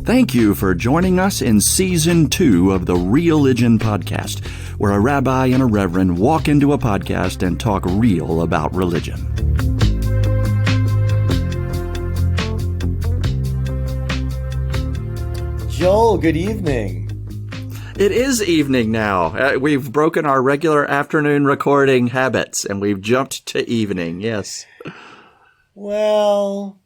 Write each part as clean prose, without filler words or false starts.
Thank you for joining us in Season 2 of the Realigion podcast, where a rabbi and a reverend walk into a podcast and talk real about religion. Joel, good evening. It is evening now. We've broken our regular afternoon recording habits, and we've jumped to evening, yes. Well,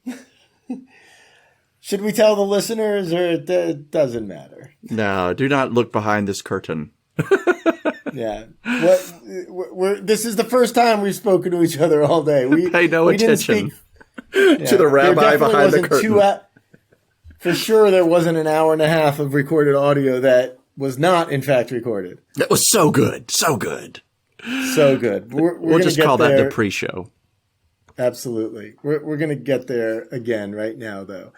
should we tell the listeners, or it doesn't matter? No, do not look behind this curtain. Yeah. This is the first time we've spoken to each other all day. We pay no attention to the rabbi behind the curtain. For sure, there wasn't an hour and a half of recorded audio that was not, in fact, recorded. That was so good. So good. So good. We'll just call that the pre-show. Absolutely. We're going to get there again right now, though.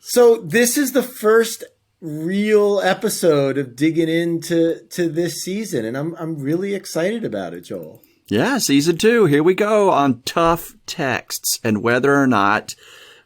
So this is the first real episode of digging into this season, and I'm really excited about it, Joel. Yeah, Season 2. Here we go on tough texts and whether or not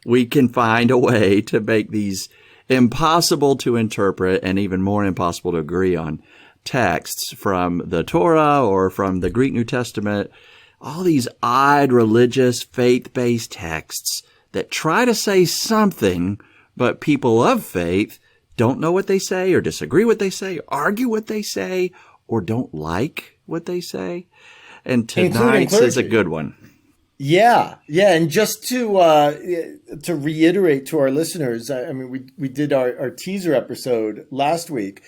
we can find a way to make these impossible to interpret and even more impossible to agree on texts from the Torah or from the Greek New Testament. All these odd religious, faith-based texts that try to say something, but people of faith don't know what they say or disagree what they say, argue what they say, or don't like what they say. And tonight's is a good one. Yeah. And just to reiterate to our listeners, I mean, we did our teaser episode last week,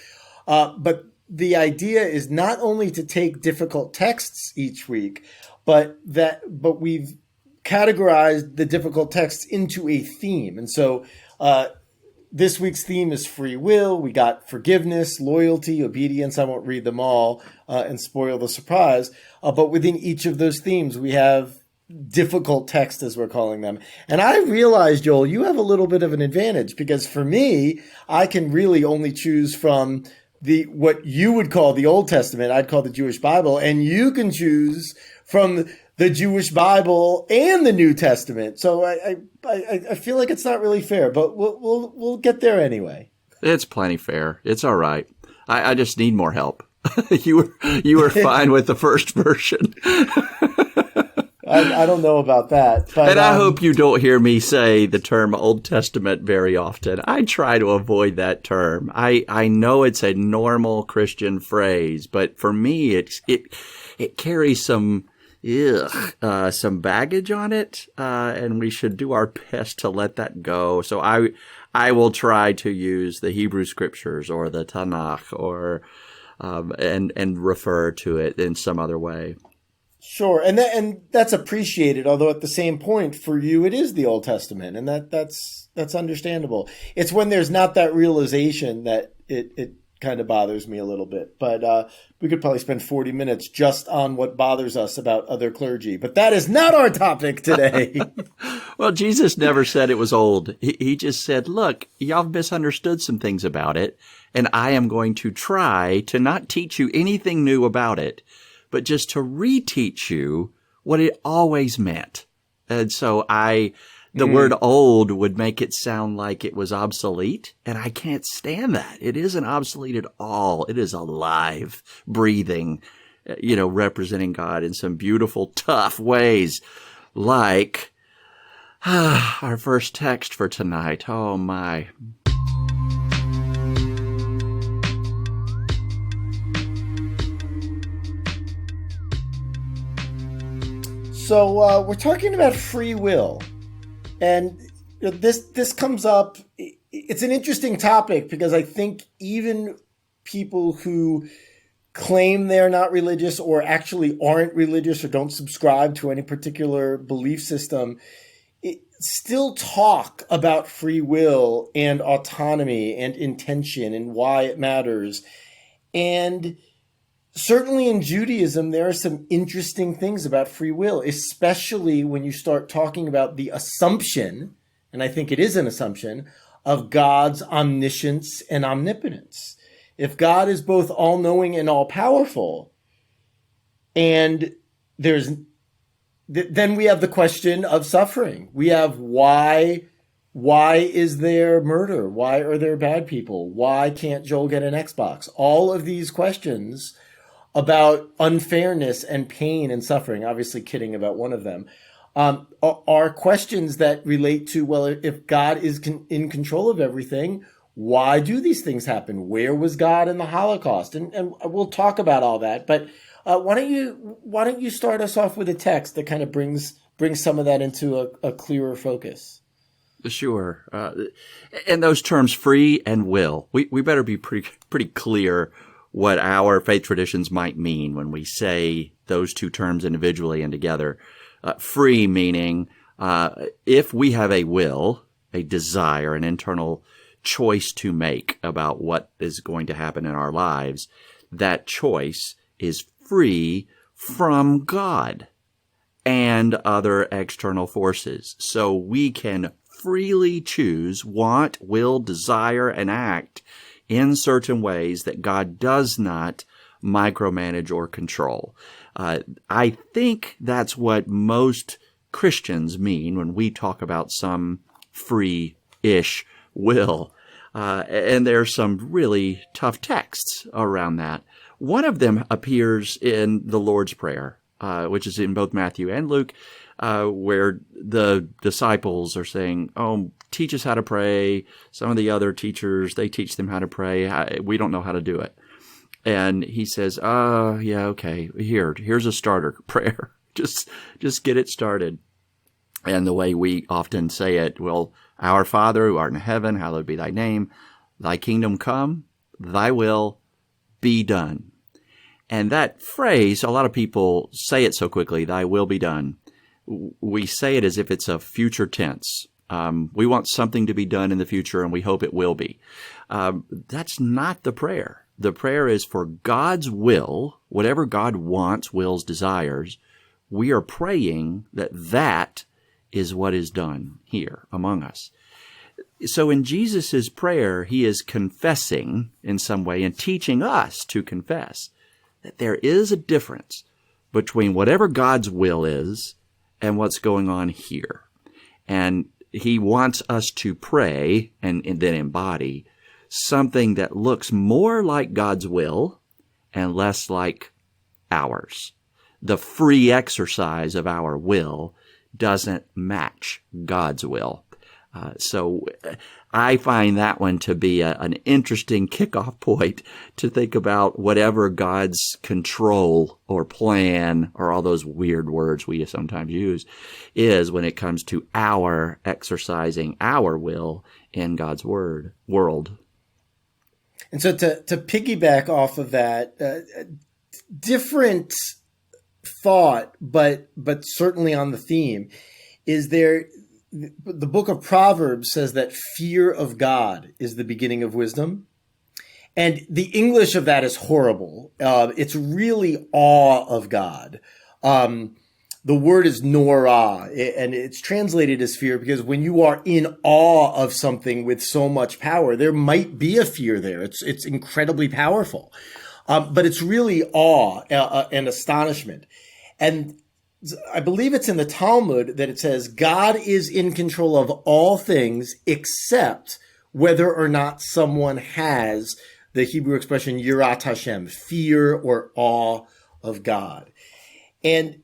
but the idea is not only to take difficult texts each week, but we've categorized the difficult texts into a theme. And so this week's theme is free will. We got forgiveness, loyalty, obedience. I won't read them all and spoil the surprise. But within each of those themes, we have difficult text, as we're calling them. And I realized, Joel, you have a little bit of an advantage, because for me, I can really only choose from what you would call the Old Testament. I'd call the Jewish Bible, and you can choose from the Jewish Bible and the New Testament. So I feel like it's not really fair, but we'll get there anyway. It's plenty fair. It's all right. I just need more help. You were fine with the first version. I don't know about that. But, and I hope you don't hear me say the term Old Testament very often. I try to avoid that term. I know it's a normal Christian phrase, but for me, it carries some baggage on it, and we should do our best to let that go. So I will try to use the Hebrew Scriptures or the Tanakh or and refer to it in some other way. Sure, and that's appreciated. Although at the same point, for you, it is the Old Testament, and that's understandable. It's when there's not that realization that it kind of bothers me a little bit. But we could probably spend 40 minutes just on what bothers us about other clergy. But that is not our topic today. Well, Jesus never said it was old. He just said, look, y'all misunderstood some things about it, and I am going to try to not teach you anything new about it, but just to reteach you what it always meant. And so the word old would make it sound like it was obsolete, and I can't stand that. It isn't obsolete at all. It is alive, breathing, representing God in some beautiful, tough ways, like our first text for tonight. Oh, my. So we're talking about free will, and this comes up. It's an interesting topic because I think even people who claim they're not religious or actually aren't religious or don't subscribe to any particular belief system still talk about free will and autonomy and intention and why it matters. And certainly in Judaism, there are some interesting things about free will, especially when you start talking about the assumption, and I think it is an assumption, of God's omniscience and omnipotence. If God is both all-knowing and all-powerful, and then we have the question of suffering. We have why Why is there murder? Why are there bad people? Why can't Joel get an Xbox? All of these questions about unfairness and pain and suffering, obviously kidding about one of them, are questions that relate to, well, if God is in control of everything, why do these things happen? Where was God in the Holocaust? And we'll talk about all that. But why don't you start us off with a text that kind of brings some of that into a clearer focus? Sure. And those terms, free and will, we better be pretty clear what our faith traditions might mean when we say those two terms individually and together. Free meaning if we have a will, a desire, an internal choice to make about what is going to happen in our lives, that choice is free from God and other external forces. So we can freely choose, want, will, desire, and act in certain ways that God does not micromanage or control. I think that's what most Christians mean when we talk about some free-ish will. And there's some really tough texts around that. One of them appears in the Lord's Prayer, which is in both Matthew and Luke, where the disciples are saying, oh, teach us how to pray. Some of the other teachers, they teach them how to pray. We don't know how to do it. And he says, yeah, okay, here's a starter prayer. Just get it started. And the way we often say it, well, our Father who art in heaven, hallowed be thy name. Thy kingdom come, thy will be done. And that phrase, a lot of people say it so quickly, thy will be done. We say it as if it's a future tense. We want something to be done in the future and we hope it will be. That's not the prayer. The prayer is for God's will, whatever God wants, wills, desires. We are praying that is what is done here among us. So in Jesus' prayer, he is confessing in some way and teaching us to confess that there is a difference between whatever God's will is and what's going on here. And he wants us to pray and then embody something that looks more like God's will and less like ours. The free exercise of our will doesn't match God's will. So I find that one to be an interesting kickoff point to think about whatever God's control or plan or all those weird words we sometimes use is when it comes to our exercising our will in God's world. And so to piggyback off of that, different thought, but certainly on the theme, is there. The book of Proverbs says that fear of God is the beginning of wisdom. And the English of that is horrible. It's really awe of God. The word is norah, and it's translated as fear because when you are in awe of something with so much power, there might be a fear there. It's incredibly powerful. But it's really awe and astonishment. And I believe it's in the Talmud that it says God is in control of all things except whether or not someone has the Hebrew expression yirat Hashem, fear or awe of God. And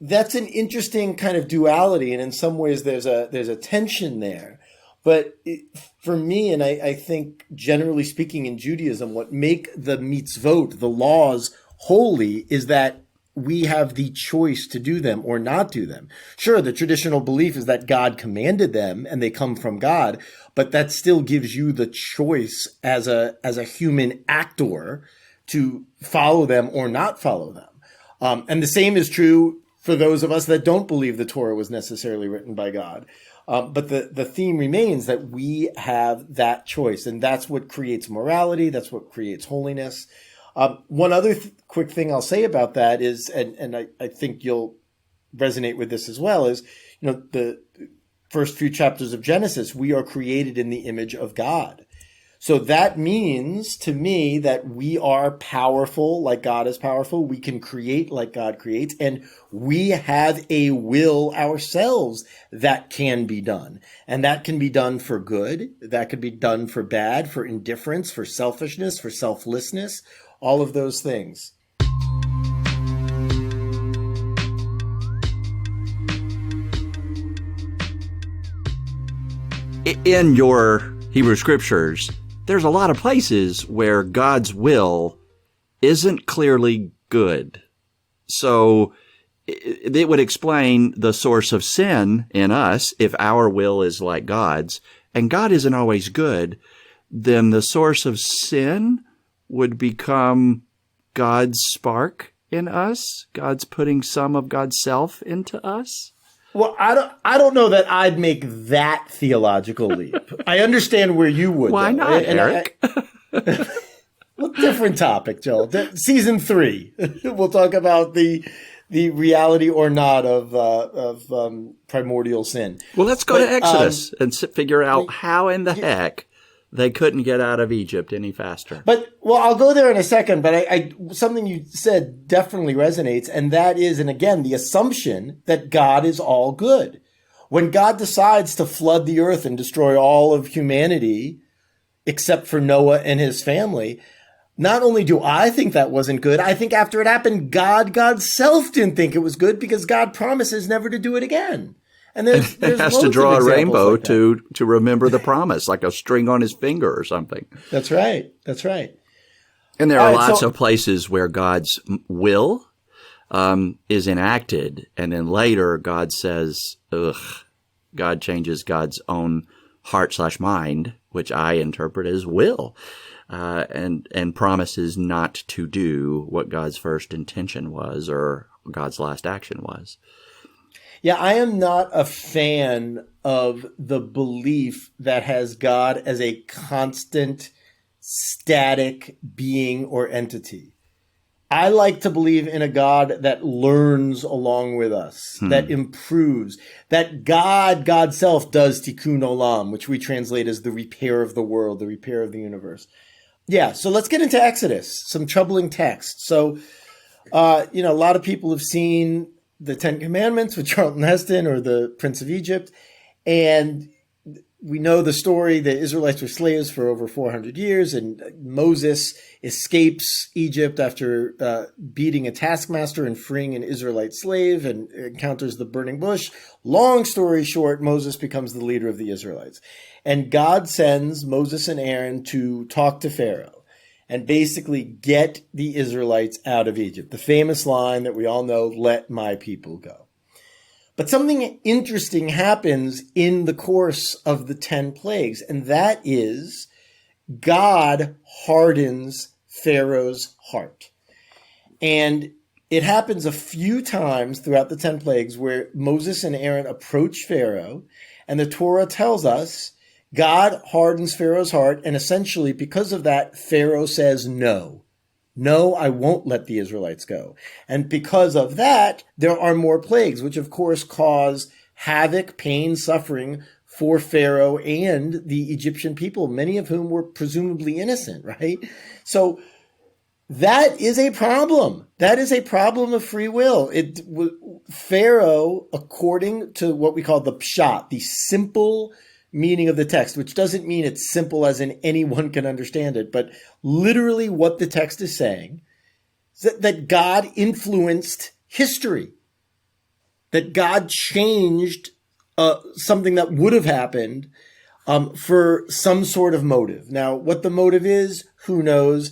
that's an interesting kind of duality. And in some ways there's a tension there. But for me, and I think generally speaking in Judaism, what make the mitzvot, the laws, holy is that we have the choice to do them or not do them. Sure, the traditional belief is that God commanded them and they come from God, but that still gives you the choice as a human actor to follow them or not follow them. And the same is true for those of us that don't believe the Torah was necessarily written by God. But the theme remains that we have that choice, and that's what creates morality. That's what creates holiness. One other quick thing I'll say about that is, and I think you'll resonate with this as well, is, the first few chapters of Genesis, we are created in the image of God. So that means to me that we are powerful like God is powerful. We can create like God creates, and we have a will ourselves that can be done. And that can be done for good. That could be done for bad, for indifference, for selfishness, for selflessness, all of those things. In your Hebrew scriptures, there's a lot of places where God's will isn't clearly good. So it would explain the source of sin in us if our will is like God's, and God isn't always good, then the source of sin would become God's spark in us, God's putting some of God's self into us. Well, I don't know that I'd make that theological leap. I understand where you would. Why though. not, Eric? Well, different topic, Joel. Season 3, we'll talk about the reality or not of primordial sin. Well, let's go to Exodus and figure out how in the heck they couldn't get out of Egypt any faster. Well, I'll go there in a second, but I something you said definitely resonates, and that is, and again, the assumption that God is all good. When God decides to flood the earth and destroy all of humanity, except for Noah and his family, not only do I think that wasn't good, I think after it happened, God's self didn't think it was good because God promises never to do it again. And there's it has to draw a rainbow like to remember the promise, like a string on his finger or something. That's right. That's right. And there are lots of places where God's will is enacted, and then later God says, God changes God's own heart/mind, which I interpret as will, and promises not to do what God's first intention was or God's last action was. Yeah, I am not a fan of the belief that has God as a constant, static being or entity. I like to believe in a God that learns along with us, that improves, that God's self does tikkun olam, which we translate as the repair of the world, the repair of the universe. Yeah, so let's get into Exodus, some troubling text. So, a lot of people have seen the Ten Commandments with Charlton Heston or the Prince of Egypt. And we know the story. The Israelites were slaves for over 400 years, and Moses escapes Egypt after beating a taskmaster and freeing an Israelite slave and encounters the burning bush. Long story short, Moses becomes the leader of the Israelites. And God sends Moses and Aaron to talk to Pharaoh and basically get the Israelites out of Egypt. The famous line that we all know, "Let my people go." But something interesting happens in the course of the 10 plagues, and that is God hardens Pharaoh's heart. And it happens a few times throughout the 10 plagues where Moses and Aaron approach Pharaoh, and the Torah tells us God hardens Pharaoh's heart, and essentially because of that, Pharaoh says no. No, I won't let the Israelites go. And because of that, there are more plagues, which of course cause havoc, pain, suffering for Pharaoh and the Egyptian people, many of whom were presumably innocent, right? So that is a problem. That is a problem of free will. Pharaoh, according to what we call the pshat, the simple meaning of the text, which doesn't mean it's simple as in anyone can understand it, but literally what the text is saying is that God influenced history, that God changed something that would have happened for some sort of motive. Now, what the motive is, who knows?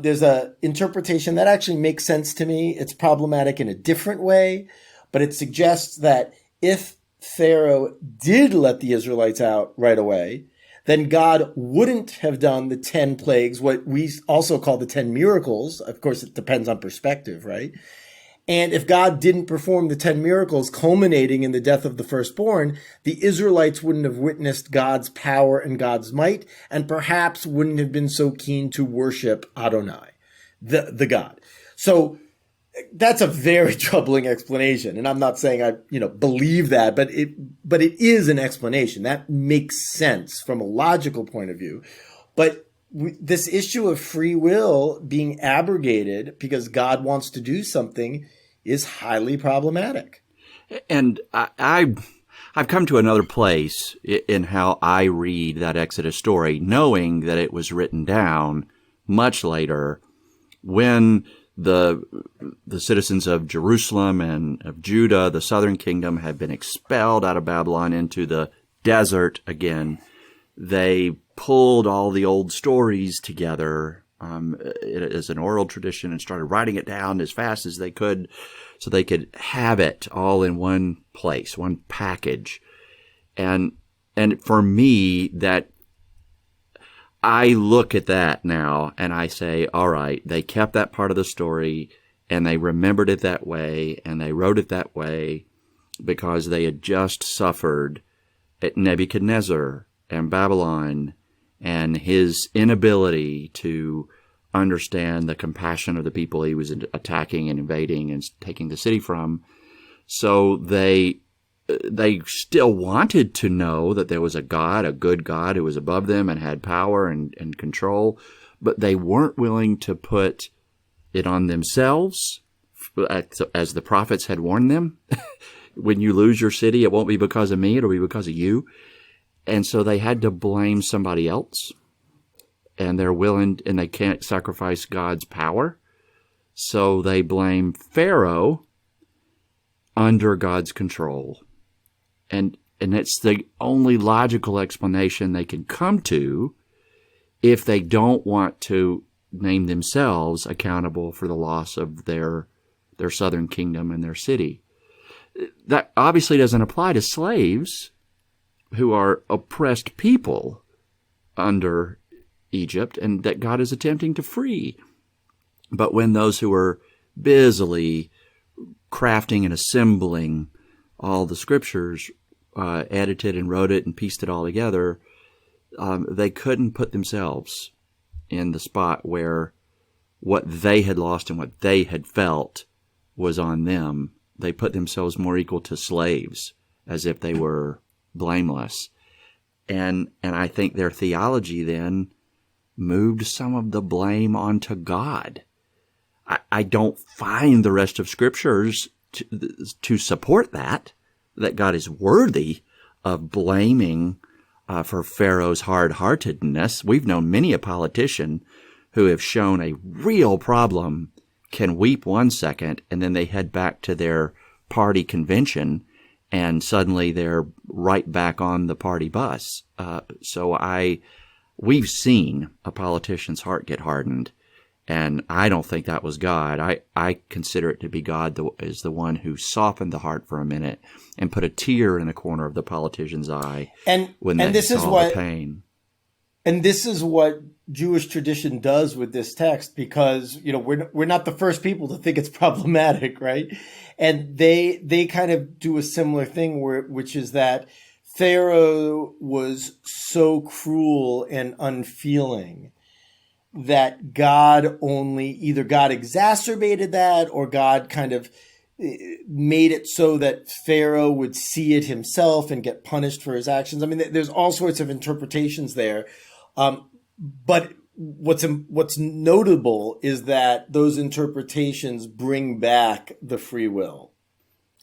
There's an interpretation that actually makes sense to me. It's problematic in a different way, but it suggests that if Pharaoh did let the Israelites out right away, then God wouldn't have done the 10 plagues, what we also call the 10 miracles. Of course, it depends on perspective, right? And if God didn't perform the 10 miracles culminating in the death of the firstborn, the Israelites wouldn't have witnessed God's power and God's might, and perhaps wouldn't have been so keen to worship Adonai, the God. So that's a very troubling explanation. And I'm not saying I, believe that, but it is an explanation that makes sense from a logical point of view. But this issue of free will being abrogated because God wants to do something is highly problematic. And I've come to another place in how I read that Exodus story, knowing that it was written down much later when the citizens of Jerusalem and of Judah, the southern kingdom, had been expelled out of Babylon into the desert again. They pulled all the old stories together as an oral tradition and started writing it down as fast as they could so they could have it all in one place, one package. And for me, that I look at that now and I say, all right, they kept that part of the story and they remembered it that way and they wrote it that way because they had just suffered at Nebuchadnezzar and Babylon and his inability to understand the compassion of the people he was attacking and invading and taking the city from. So they still wanted to know that there was a God, a good God who was above them and had power and control, but they weren't willing to put it on themselves, as the prophets had warned them. When you lose your city, it won't be because of me, it'll be because of you. And so they had to blame somebody else, and they're willing, and they can't sacrifice God's power. So they blame Pharaoh under God's control. And it's the only logical explanation they can come to if they don't want to name themselves accountable for the loss of their southern kingdom and their city. That obviously doesn't apply to slaves who are oppressed people under Egypt and that God is attempting to free. But when those who are busily crafting and assembling all the scriptures, edited and wrote it and pieced it all together, they couldn't put themselves in the spot where what they had lost and what they had felt was on them. They put themselves more equal to slaves, as if they were blameless. And I think their theology then moved some of the blame onto God. I don't find the rest of scriptures to support that God is worthy of blaming for Pharaoh's hard-heartedness. We've known many a politician who have shown a real problem can weep one second and then they head back to their party convention and suddenly they're right back on the party bus. We've seen a politician's heart get hardened, and I don't think that was God. I consider it to be God is the one who softened the heart for a minute and put a tear in the corner of the politician's eye when they saw the pain. And this is what Jewish tradition does with this text, because we're not the first people to think it's problematic, right? And they kind of do a similar thing which is that Pharaoh was so cruel and unfeeling that either God exacerbated that or God kind of made it so that Pharaoh would see it himself and get punished for his actions. I mean, there's all sorts of interpretations there. But what's notable is that those interpretations bring back the free will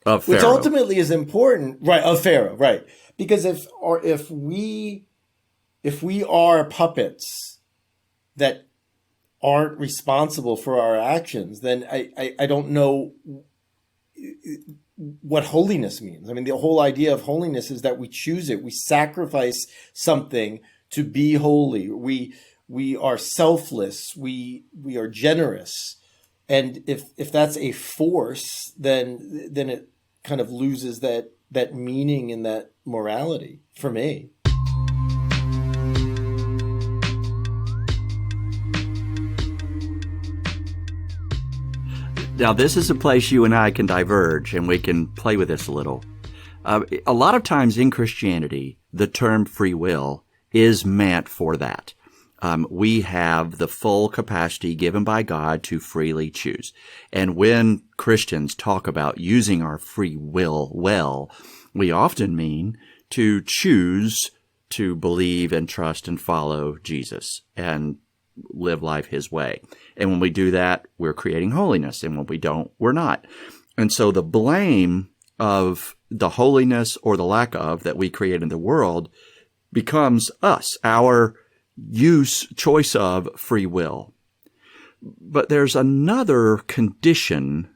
of Pharaoh, which ultimately is important, right? Of Pharaoh, right? Because if we are puppets that aren't responsible for our actions, then I don't know what holiness means. I mean, the whole idea of holiness is that we choose it. We sacrifice something to be holy. We are selfless. We are generous. And if that's a force, then it kind of loses that meaning and that morality for me. Now, this is a place you and I can diverge, and we can play with this a little. A lot of times in Christianity, the term free will is meant for that. We have the full capacity given by God to freely choose. And when Christians talk about using our free will well, we often mean to choose to believe and trust and follow Jesus and live life his way. And when we do that, we're creating holiness. And when we don't, we're not. And so the blame of the holiness or the lack of that we create in the world becomes us, our choice of free will. But there's another condition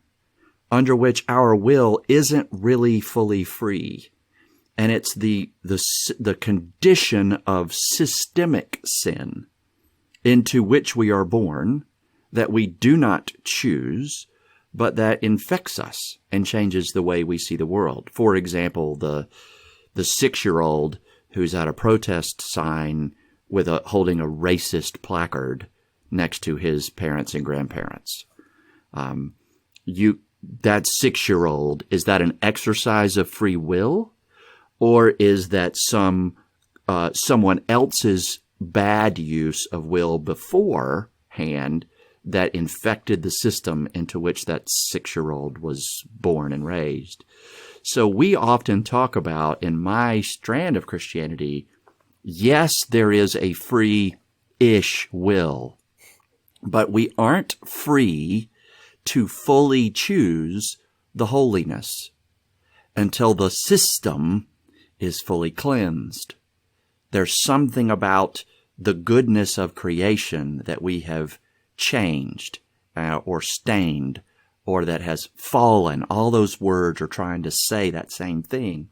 under which our will isn't really fully free. And it's the condition of systemic sin into which we are born, that we do not choose, but that infects us and changes the way we see the world. For example, the 6-year-old who's at a protest sign with holding a racist placard next to his parents and grandparents. That 6-year-old, is that an exercise of free will, or is that someone else's bad use of will beforehand that infected the system into which that 6-year-old was born and raised? So we often talk about, in my strand of Christianity, yes, there is a free-ish will, but we aren't free to fully choose the holiness until the system is fully cleansed. There's something about the goodness of creation that we have changed or stained, or that has fallen. All those words are trying to say that same thing.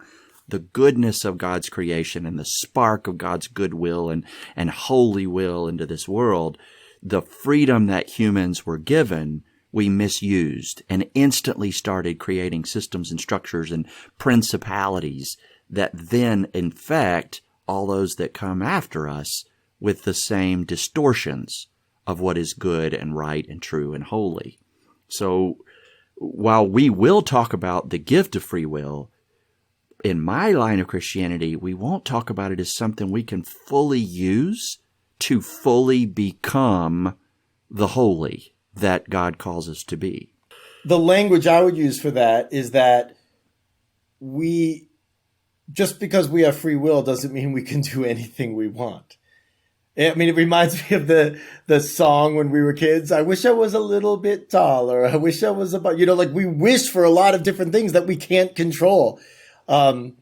The goodness of God's creation and the spark of God's goodwill and holy will into this world, the freedom that humans were given, we misused and instantly started creating systems and structures and principalities that then infect all those that come after us with the same distortions of what is good and right and true and holy. So while we will talk about the gift of free will, in my line of Christianity, we won't talk about it as something we can fully use to fully become the holy that God calls us to be. The language I would use for that is that just because we have free will doesn't mean we can do anything we want. I mean, it reminds me of the song when we were kids. I wish I was a little bit taller. I wish I was about, like we wish for a lot of different things that we can't control. I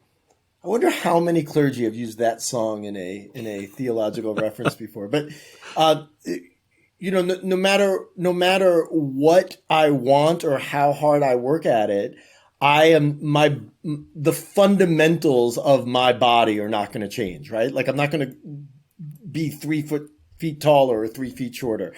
wonder how many clergy have used that song in a theological reference before. But, no matter what I want or how hard I work at it, the fundamentals of my body are not going to change, right? Like I'm not going to be 3 feet taller or 3 feet shorter.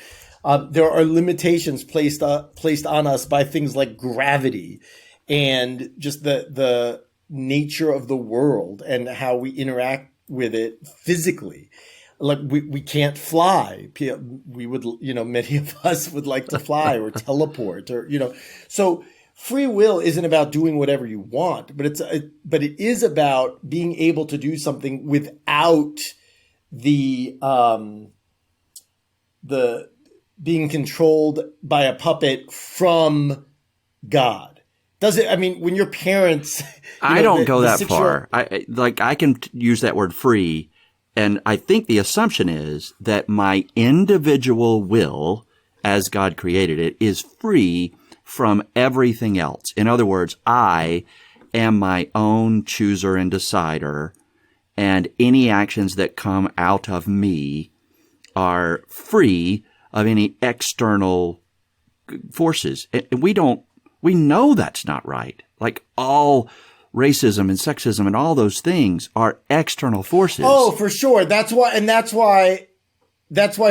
There are limitations placed on us by things like gravity and just the nature of the world and how we interact with it physically. Like we can't fly. We would, many of us would like to fly or teleport or, so free will isn't about doing whatever you want, but it is about being able to do something without the being controlled by a puppet from God. When your parents, I don't go that far. I can use that word free, and I think the assumption is that my individual will, as God created it, is free from everything else. In other words, I am my own chooser and decider, and any actions that come out of me are free of any external forces. And we know that's not right. Like all racism and sexism and all those things are external forces. Oh, for sure. That's why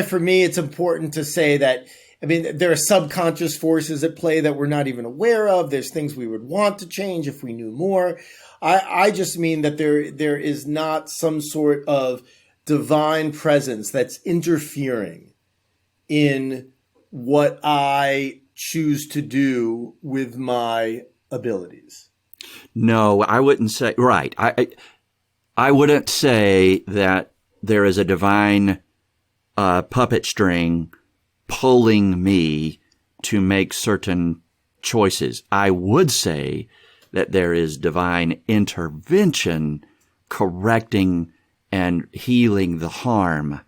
for me it's important to say that, there are subconscious forces at play that we're not even aware of. There's things we would want to change if we knew more. I just mean that there is not some sort of divine presence that's interfering in what I choose to do with my abilities. No, I wouldn't say, right. I wouldn't say that there is a divine puppet string pulling me to make certain choices. I would say that there is divine intervention correcting and healing the harm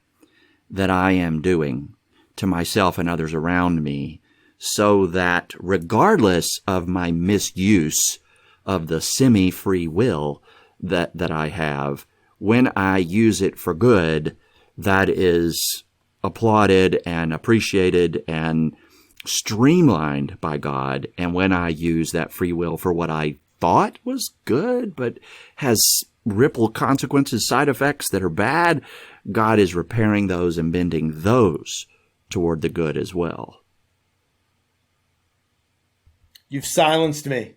that I am doing to myself and others around me, so that regardless of my misuse of the semi-free will that I have, when I use it for good, that is applauded and appreciated and streamlined by God. And when I use that free will for what I thought was good but has ripple consequences, side effects that are bad, God is repairing those and bending those toward the good as well. You've silenced me.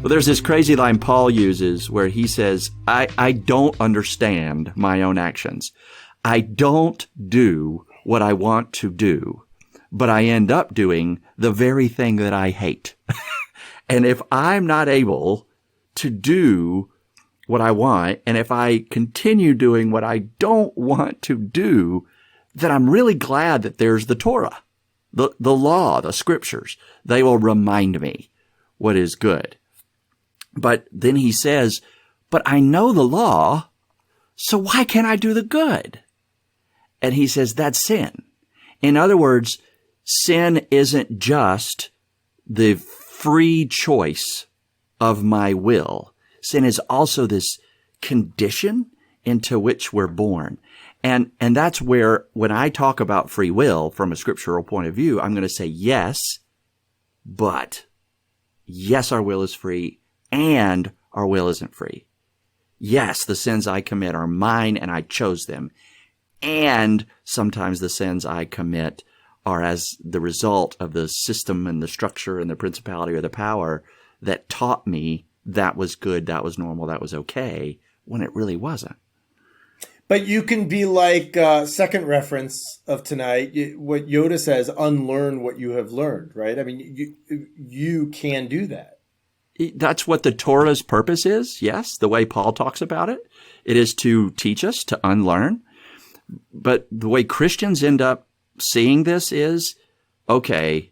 Well, there's this crazy line Paul uses where he says, I don't understand my own actions. I don't do what I want to do, but I end up doing the very thing that I hate. And if I'm not able to do what I want, and if I continue doing what I don't want to do, then I'm really glad that there's the Torah, the law, the scriptures. They will remind me what is good. But then he says, but I know the law, so why can't I do the good? And he says, that's sin. In other words, sin isn't just the free choice of my will. Sin is also this condition into which we're born. And that's where, when I talk about free will from a scriptural point of view, I'm going to say yes, but yes, our will is free, and our will isn't free. Yes, the sins I commit are mine and I chose them. And sometimes the sins I commit are as the result of the system and the structure and the principality or the power that taught me that was good, that was normal, that was okay, when it really wasn't. But you can be like second reference of tonight, what Yoda says, unlearn what you have learned, right? I mean, you can do that. That's what the Torah's purpose is, yes, the way Paul talks about it. It is to teach us to unlearn. But the way Christians end up seeing this is, okay,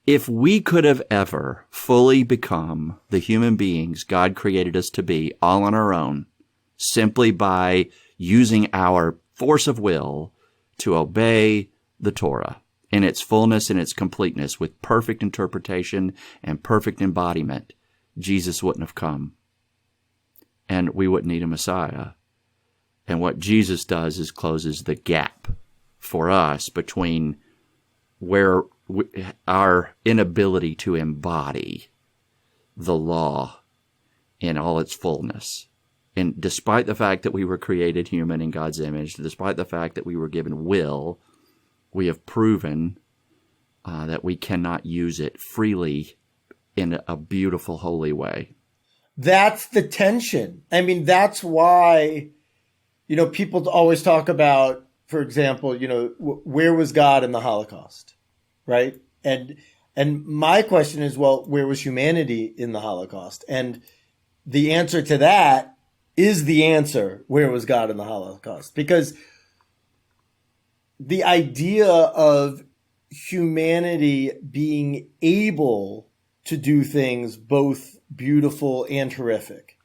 if we could have ever fully become the human beings God created us to be all on our own, simply by using our force of will to obey the Torah in its fullness and its completeness with perfect interpretation and perfect embodiment, Jesus wouldn't have come, and we wouldn't need a Messiah. And what Jesus does is closes the gap for us between where our inability to embody the law in all its fullness. And despite the fact that we were created human in God's image, despite the fact that we were given will, we have proven that we cannot use it freely in a beautiful, holy way. That's the tension. I mean, that's why, people always talk about, for example, where was God in the Holocaust, right? And my question is, well, where was humanity in the Holocaust? And the answer to that is the answer, where was God in the Holocaust? Because the idea of humanity being able to do things both beautiful and horrific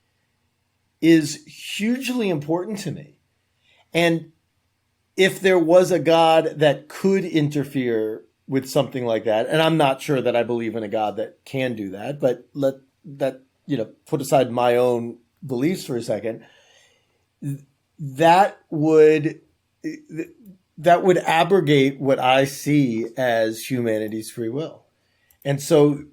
is hugely important to me. And if there was a God that could interfere with something like that, and I'm not sure that I believe in a God that can do that, but let that, put aside my own beliefs for a second, that would abrogate what I see as humanity's free will. And so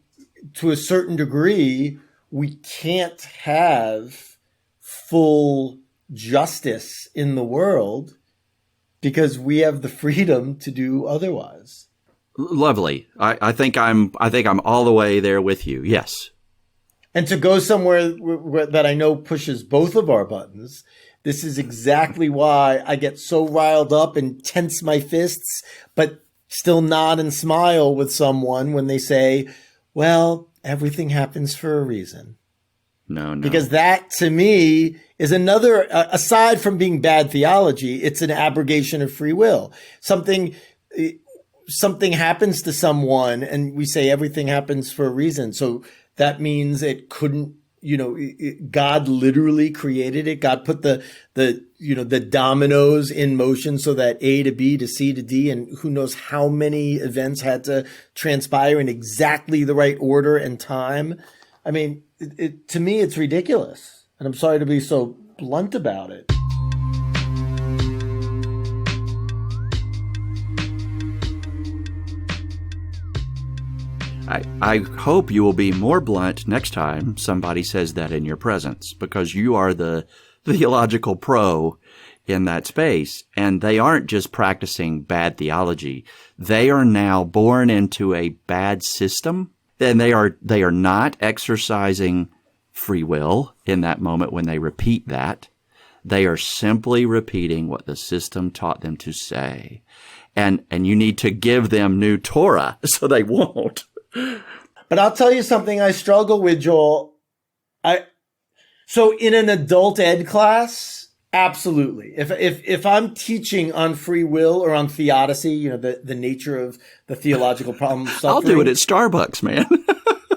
to a certain degree, we can't have full justice in the world because we have the freedom to do otherwise. Lovely. I think I'm all the way there with you. Yes. And to go somewhere that I know pushes both of our buttons, this is exactly why I get so riled up and tense my fists, but still nod and smile with someone when they say, well, everything happens for a reason. No. Because that, to me, is another, aside from being bad theology, it's an abrogation of free will. Something something happens to someone and we say everything happens for a reason. So that means it couldn't, God literally created it. God put the dominoes in motion so that A to B to C to D, and who knows how many events had to transpire in exactly the right order and time. I mean, to me, it's ridiculous. And I'm sorry to be so blunt about it. I hope you will be more blunt next time somebody says that in your presence, because you are the theological pro in that space, and they aren't just practicing bad theology. They are now born into a bad system, and they are not exercising free will in that moment when they repeat that. They are simply repeating what the system taught them to say. And you need to give them new Torah so they won't. But I'll tell you something I struggle with, Joel. So in an adult ed class, absolutely. If I'm teaching on free will or on theodicy, the nature of the theological problem of suffering. I'll do it at Starbucks, man.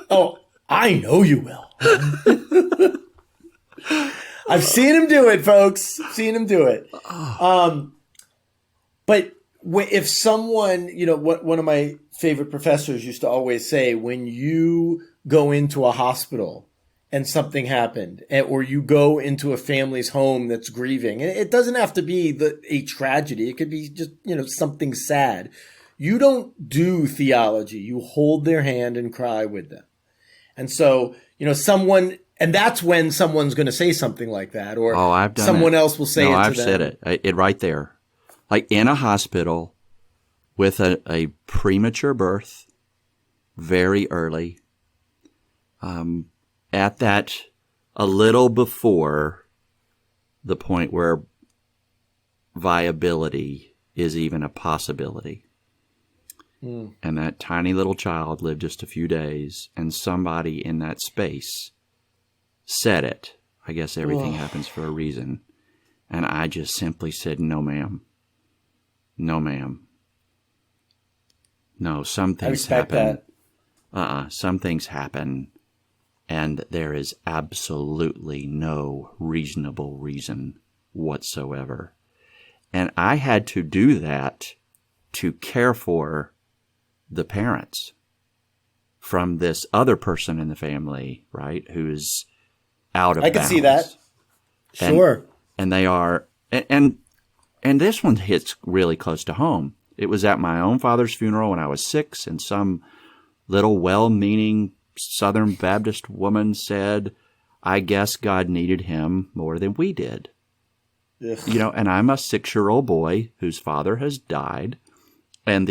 Oh, I know you will. I've seen him do it, folks. Seen him do it. But if someone, one of my favorite professors used to always say, when you go into a hospital and something happened, or you go into a family's home that's grieving, and it doesn't have to be a tragedy. It could be just, something sad. You don't do theology. You hold their hand and cry with them. And so, and that's when someone's going to say something like that, or I've done someone it. else will say it to them. I've said it. It right there. Like in a hospital with a premature birth, very early, at that a little before the point where viability is even a possibility. And that tiny little child lived just a few days, and somebody in that space said it. I guess everything happens for a reason. And I just simply said, no, ma'am. No, ma'am. No, some things happen. Some things happen, and there is absolutely no reasonable reason whatsoever. And I had to do that to care for the parents from this other person in the family, right, who's out of bounds. I can see that. Sure. And they are, and this one hits really close to home. It was at my own father's funeral when I was 6, and some little well-meaning Southern Baptist woman said, I guess God needed him more than we did. Ugh. And I'm a 6-year-old boy whose father has died, and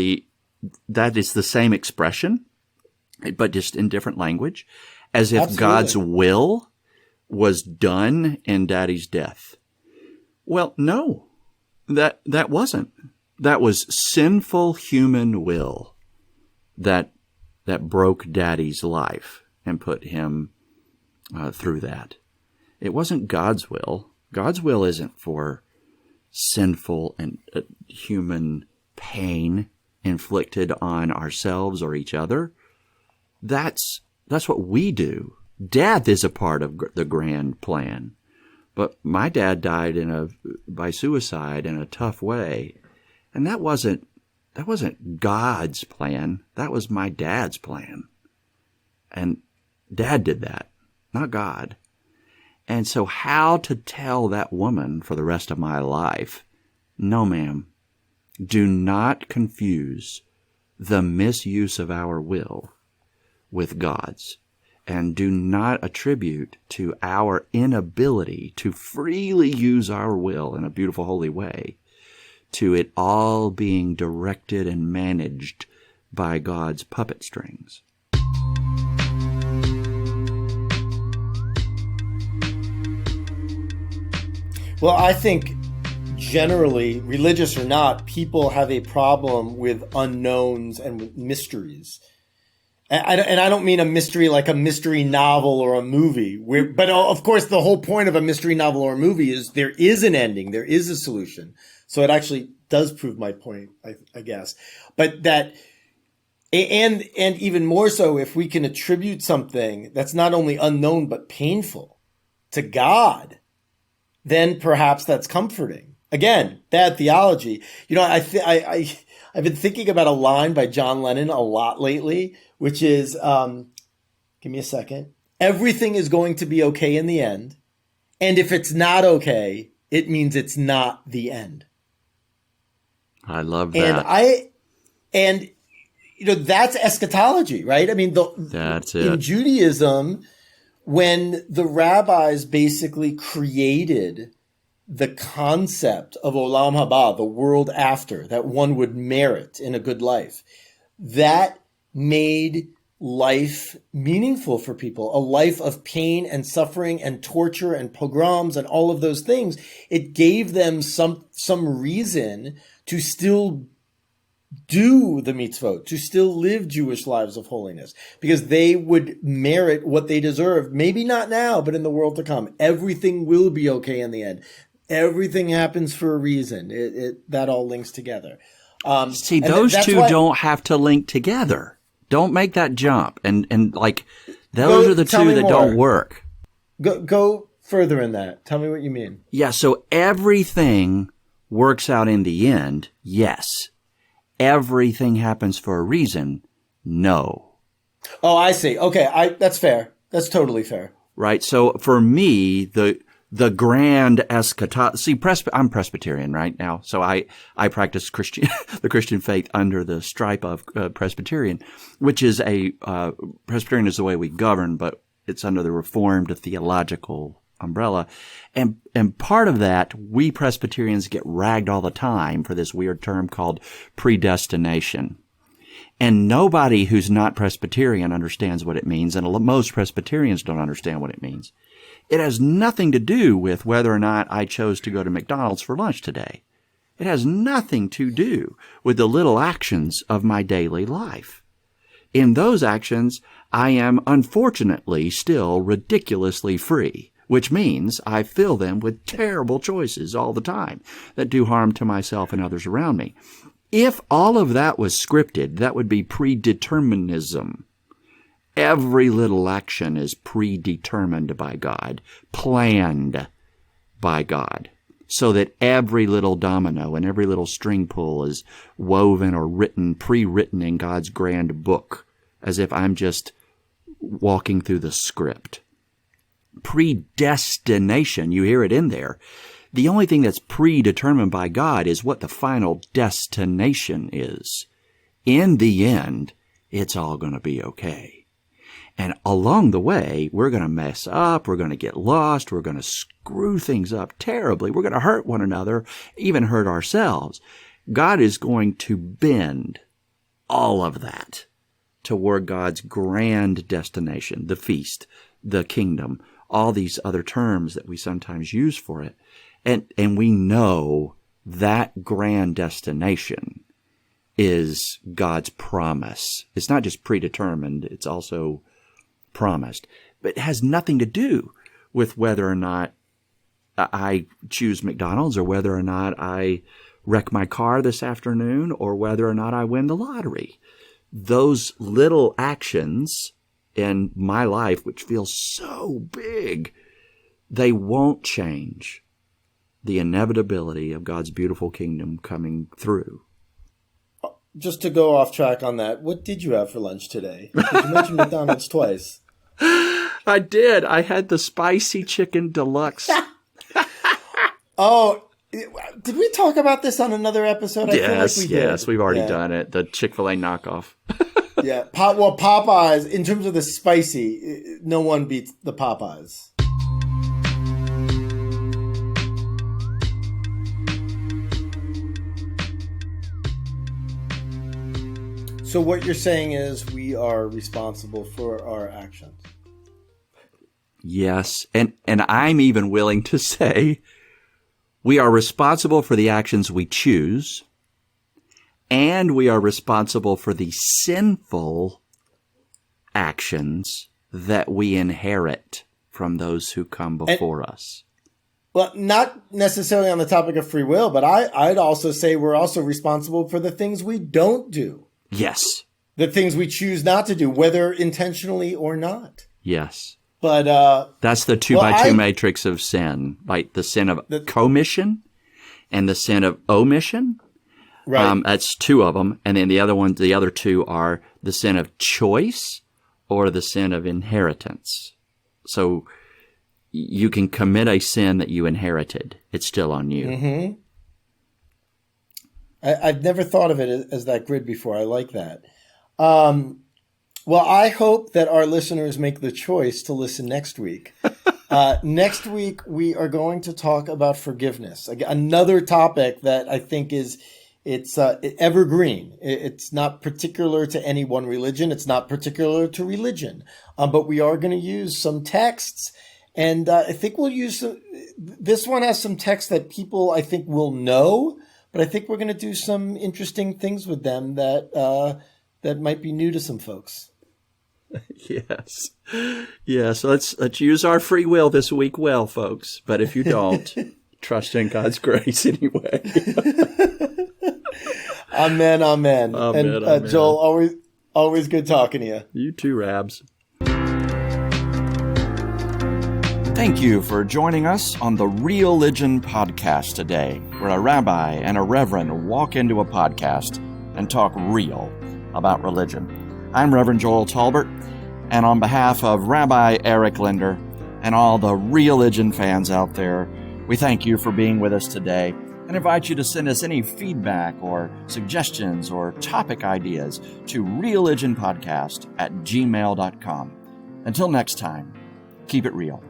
that is the same expression, but just in different language, as if Absolutely. God's will was done in Daddy's death. Well, no, that wasn't. That was sinful human will that broke Daddy's life and put him through that. It wasn't God's will. God's will isn't for sinful and human pain inflicted on ourselves or each other. That's what we do. Death is a part of the grand plan. But my dad died by suicide in a tough way. And that wasn't God's plan. That was my dad's plan. And Dad did that, not God. And so how to tell that woman for the rest of my life, no, ma'am, do not confuse the misuse of our will with God's. And do not attribute to our inability to freely use our will in a beautiful, holy way to it all being directed and managed by God's puppet strings. Well, I think generally, religious or not, people have a problem with unknowns and with mysteries. And I don't mean a mystery like a mystery novel or a movie. But of course, the whole point of a mystery novel or a movie is there is an ending, there is a solution. So it actually does prove my point, I guess. But that, and even more so, if we can attribute something that's not only unknown but painful to God, then perhaps that's comforting. Again, bad theology. You know, I've been thinking about a line by John Lennon a lot lately, which is, give me a second. Everything is going to be okay in the end. And if it's not okay, it means it's not the end. I love that. And you know, that's eschatology, right? I mean, that's it. In Judaism, when the rabbis basically created the concept of Olam Haba, the world after, that one would merit in a good life, that made life meaningful for people, a life of pain and suffering and torture and pogroms and all of those things. It gave them some reason to still do the mitzvot, to still live Jewish lives of holiness, because they would merit what they deserve. Maybe not now, but in the world to come. Everything will be okay in the end. Everything happens for a reason. That all links together. See, those two don't have to link together. Don't make that jump. And like, those are the two that don't work. Go further in that. Tell me what you mean. Yeah, so everything works out in the end, yes. Everything happens for a reason, no. Oh, I see. Okay, that's fair. That's totally fair. Right. So for me, the grand eschatology. See, I'm Presbyterian right now, so I practice the Christian faith under the stripe of Presbyterian, which is Presbyterian is the way we govern, but it's under the Reformed theological umbrella. And part of that, we Presbyterians get ragged all the time for this weird term called predestination. And nobody who's not Presbyterian understands what it means, and most Presbyterians don't understand what it means. It has nothing to do with whether or not I chose to go to McDonald's for lunch today. It has nothing to do with the little actions of my daily life. In those actions, I am unfortunately still ridiculously free, which means I fill them with terrible choices all the time that do harm to myself and others around me. If all of that was scripted, that would be predeterminism. Every little action is predetermined by God, planned by God, so that every little domino and every little string pull is woven or pre-written in God's grand book, as if I'm just walking through the script. Predestination, you hear it in there. The only thing that's predetermined by God is what the final destination is. In the end, it's all going to be okay. And along the way, we're going to mess up, we're going to get lost, we're going to screw things up terribly, we're going to hurt one another, even hurt ourselves. God is going to bend all of that toward God's grand destination, the feast, the kingdom, all these other terms that we sometimes use for it. And we know that grand destination is God's promise. It's not just predetermined, it's also promised. But it has nothing to do with whether or not I choose McDonald's or whether or not I wreck my car this afternoon or whether or not I win the lottery. Those little actions in my life, which feels so big, they won't change the inevitability of God's beautiful kingdom coming through. Just to go off track on that, what did you have for lunch today? You mentioned McDonald's twice. I did. I had the spicy chicken deluxe. Oh, did we talk about this on another episode? I feel like we did. We've already done it. The Chick-fil-A knockoff. Yeah. Well, Popeyes, in terms of the spicy, no one beats the Popeyes. So what you're saying is we are responsible for our actions. Yes. And I'm even willing to say we are responsible for the actions we choose, and we are responsible for the sinful actions that we inherit from those who come before us. Well, not necessarily on the topic of free will, but I'd also say we're also responsible for the things we don't do. Yes. The things we choose not to do, whether intentionally or not. Yes. But that's the 2x2 matrix of sin, like the sin of commission and the sin of omission. Right. That's two of them. And then the other two are the sin of choice or the sin of inheritance. So you can commit a sin that you inherited. It's still on you. Mm-hmm. I've never thought of it as that grid before. I like that. Well, I hope that our listeners make the choice to listen next week. Next week, we are going to talk about forgiveness. Another topic that I think it's evergreen. It's not particular to any one religion. It's not particular to religion. But we are going to use some texts. And I think we'll use this one has some texts that people, I think, will know. But I think we're going to do some interesting things with them that might be new to some folks. Yes. Yes. Let's use our free will this week well, folks. But if you don't, trust in God's grace anyway. Amen. Amen. And Joel, always good talking to you. You too, Rabs. Thank you for joining us on the Realigion podcast today, where a rabbi and a reverend walk into a podcast and talk real about religion. I'm Reverend Joel Talbert, and on behalf of Rabbi Eric Linder and all the Realigion fans out there, we thank you for being with us today and invite you to send us any feedback or suggestions or topic ideas to religionpodcast@gmail.com. Until next time, keep it real.